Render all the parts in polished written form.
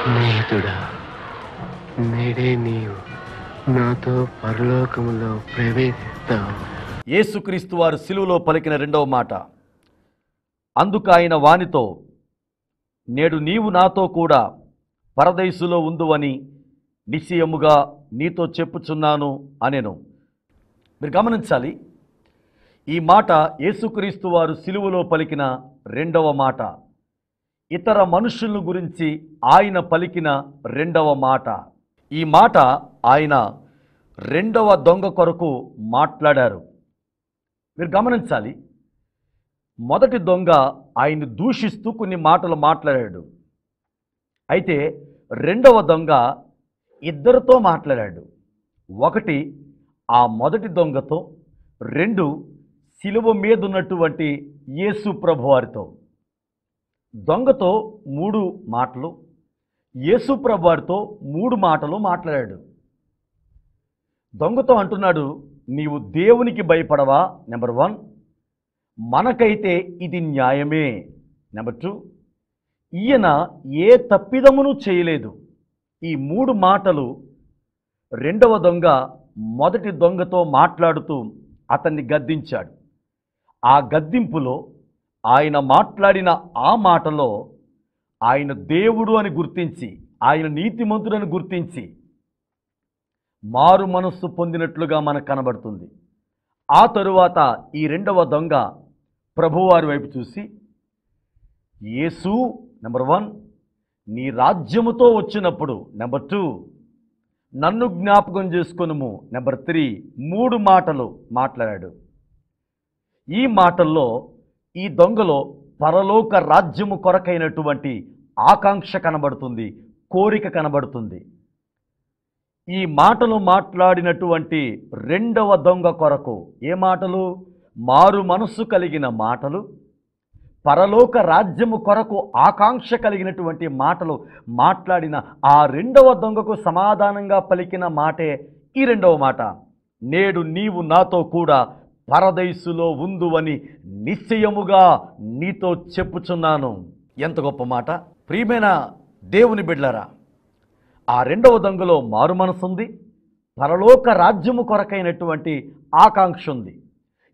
స్నేహితుడా, నేడే నీవు నాతో పరలోకములో ప్రవేశిస్తావు. యేసుక్రీస్తు వారు సిలువలో పలికిన రెండవ మాట. అందుకు ఆయన వానితో, నేడు నీవు నాతో కూడా పరదైసులో ఉందువని నిశ్చయముగా నీతో చెప్పుచున్నాను అనెను. మీరు గమనించాలి, ఈ మాట యేసుక్రీస్తు వారు సిలువలో పలికిన రెండవ మాట. ఇతర మనుషుల గురించి ఆయన పలికిన రెండవ మాట. ఈ మాట ఆయన రెండవ దొంగ కొరకు మాట్లాడారు. మీరు గమనించాలి, మొదటి దొంగ ఆయన్ని దూషిస్తూ కొన్ని మాటలు మాట్లాడాడు. అయితే రెండవ దొంగ ఇద్దరితో మాట్లాడాడు. ఒకటి ఆ మొదటి దొంగతో, రెండు శిలువ మీద ఉన్నటువంటి యేసు ప్రభువారితో. దొంగతో 3 మాటలు, యేసు ప్రభువారితో 3 మాటలు మాట్లాడాడు. దొంగతో అంటున్నాడు, నీవు దేవునికి భయపడవా? నెంబర్ 1. మనకైతే ఇది న్యాయమే. నెంబర్ 2, ఈయన ఏ తప్పిదమును చేయలేదు. ఈ 3 మాటలు రెండవ దొంగ మొదటి దొంగతో మాట్లాడుతూ అతన్ని గద్దించాడు. ఆ గద్దింపులో ఆయన మాట్లాడిన ఆ మాటలో ఆయన దేవుడు అని గుర్తించి, ఆయన నీతిమంతుడని గుర్తించి మారు మనస్సు పొందినట్లుగా మనకు కనబడుతుంది. ఆ తరువాత ఈ రెండవ దొంగ ప్రభువారి వైపు చూసి, యేసు నెంబర్ 1 నీ రాజ్యముతో వచ్చినప్పుడు, నెంబర్ 2 నన్ను జ్ఞాపకం చేసుకొనుము, నెంబర్ 3 3 మాటలు మాట్లాడాడు. ఈ మాటల్లో ఈ దొంగలో పరలోక రాజ్యము కొరకైనటువంటి ఆకాంక్ష కనబడుతుంది, కోరిక కనబడుతుంది. ఈ మాటలు మాట్లాడినటువంటి రెండవ దొంగ కొరకు ఏ మాటలు? మారు మనస్సు కలిగిన మాటలు, పరలోక రాజ్యము కొరకు ఆకాంక్ష కలిగినటువంటి మాటలు మాట్లాడిన ఆ రెండవ దొంగకు సమాధానంగా పలికిన మాటే ఈ రెండవ మాట. నేడు నీవు నాతో కూడా పరదైసులో ఉందువని నిశ్చయముగా నీతో చెప్పుచున్నాను. ఎంత గొప్ప మాట! ప్రియమైన దేవుని బిడ్డలారా, ఆ రెండవ దొంగలో మారు మనసుంది, పరలోక రాజ్యము కొరకైనటువంటి ఆకాంక్ష ఉంది.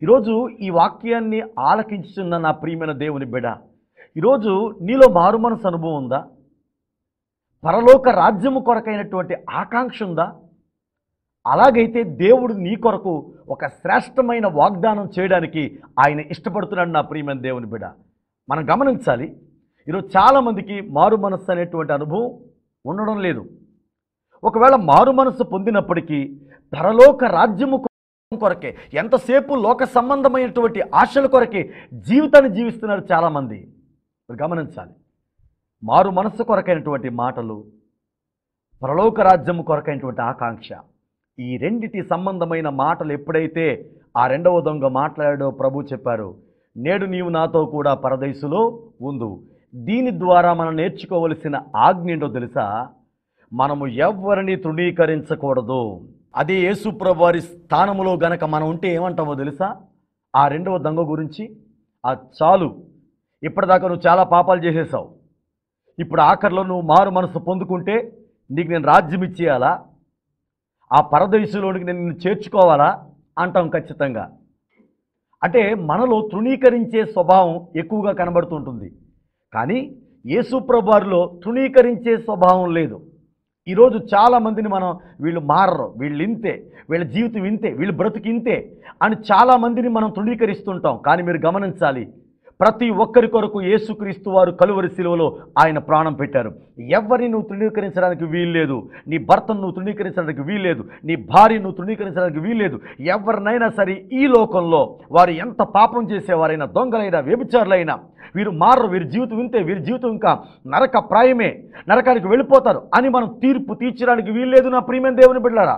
ఈరోజు ఈ వాక్యాన్ని ఆలకించుతున్న నా ప్రియమైన దేవుని బిడ్డ, ఈరోజు నీలో మారు మనసు అనుభవం ఉందా? పరలోక రాజ్యము కొరకైనటువంటి ఆకాంక్ష ఉందా? అలాగైతే దేవుడు నీ కొరకు ఒక శ్రేష్టమైన వాగ్దానం చేయడానికి ఆయన ఇష్టపడుతున్నాడు నా ప్రియమైన దేవుని బిడ్డ. మనం గమనించాలి, ఈరోజు చాలామందికి మారు మనస్సు అనేటువంటి అనుభవం ఉండడం లేదు. ఒకవేళ మారు మనస్సు పొందినప్పటికీ పరలోక రాజ్యము కొరకే, ఎంతసేపు లోక సంబంధమైనటువంటి ఆశల కొరకే జీవితాన్ని జీవిస్తున్నారు చాలామంది. గమనించాలి, మారు మనస్సు కొరకైనటువంటి మాటలు, పరలోక రాజ్యము కొరకైనటువంటి ఆకాంక్ష, ఈ రెండిటి సంబంధమైన మాటలు ఎప్పుడైతే ఆ రెండవ దొంగ మాట్లాడాడో ప్రభు చెప్పారు, నేడు నీవు నాతో కూడా పరదైసులో ఉందు. దీని ద్వారా మనం నేర్చుకోవలసిన ఆజ్ఞ ఏంటో తెలుసా? మనము ఎవ్వరిని తృణీకరించకూడదు. అదే యేసు ప్రభు వారి స్థానములో గనక మనం ఉంటే ఏమంటామో తెలుసా? ఆ రెండవ దొంగ గురించి, ఆ చాలు, ఇప్పటిదాకా నువ్వు చాలా పాపాలు చేసేసావు, ఇప్పుడు ఆఖరిలో నువ్వు మారు మనసు పొందుకుంటే నీకు నేను రాజ్యం ఇచ్చేయాలా, ఆ పరదేశంలోనికి నేను నిన్ను చేర్చుకోవాలా అంటాం ఖచ్చితంగా. అంటే మనలో తృణీకరించే స్వభావం ఎక్కువగా కనబడుతుంటుంది. కానీ యేసు ప్రభు వారిలో తృణీకరించే స్వభావం లేదు. ఈరోజు చాలామందిని మనం వీళ్ళు మారరు, వీళ్ళు ఇంతే, వీళ్ళ జీవితం ఇంతే, వీళ్ళు బ్రతుకు ఇంతే అని చాలామందిని మనం తృణీకరిస్తుంటాం. కానీ మీరు గమనించాలి, ప్రతి ఒక్కరి కొరకు యేసుక్రీస్తు వారు కలువరి శిలువలో ఆయన ప్రాణం పెట్టారు. ఎవరిని నువ్వు తృణీకరించడానికి వీల్లేదు. నీ భర్తను నువ్వు తృణీకరించడానికి వీల్లేదు, నీ భార్యను నువ్వు తృణీకరించడానికి వీల్లేదు. ఎవరినైనా సరే ఈ లోకంలో వారు ఎంత పాపం చేసేవారైనా, దొంగలైనా, వ్యభిచారులైనా, వీరు మారరు, వీరి జీవితం ఇంతే, వీరి జీవితం ఇంకా నరక ప్రాయమే, నరకానికి వెళ్ళిపోతారు అని మనం తీర్పు తీర్చడానికి వీల్లేదు నా ప్రియమైన దేవుని బిడ్డలారా.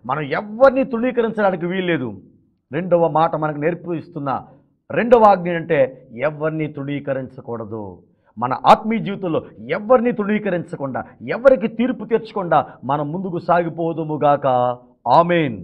మనం ఎవరిని తృణీకరించడానికి వీల్లేదు. రెండవ మాట మనకు నేర్పిస్తున్న రెండవ ఆజ్ఞ అంటే ఎవరిని తృణీకరించకూడదు. మన ఆత్మీయ జీవితంలో ఎవరిని తృణీకరించకుండా, ఎవరికి తీర్పు తీర్చకుండా మనం ముందుకు సాగిపోదుముగాక. ఆమేన్.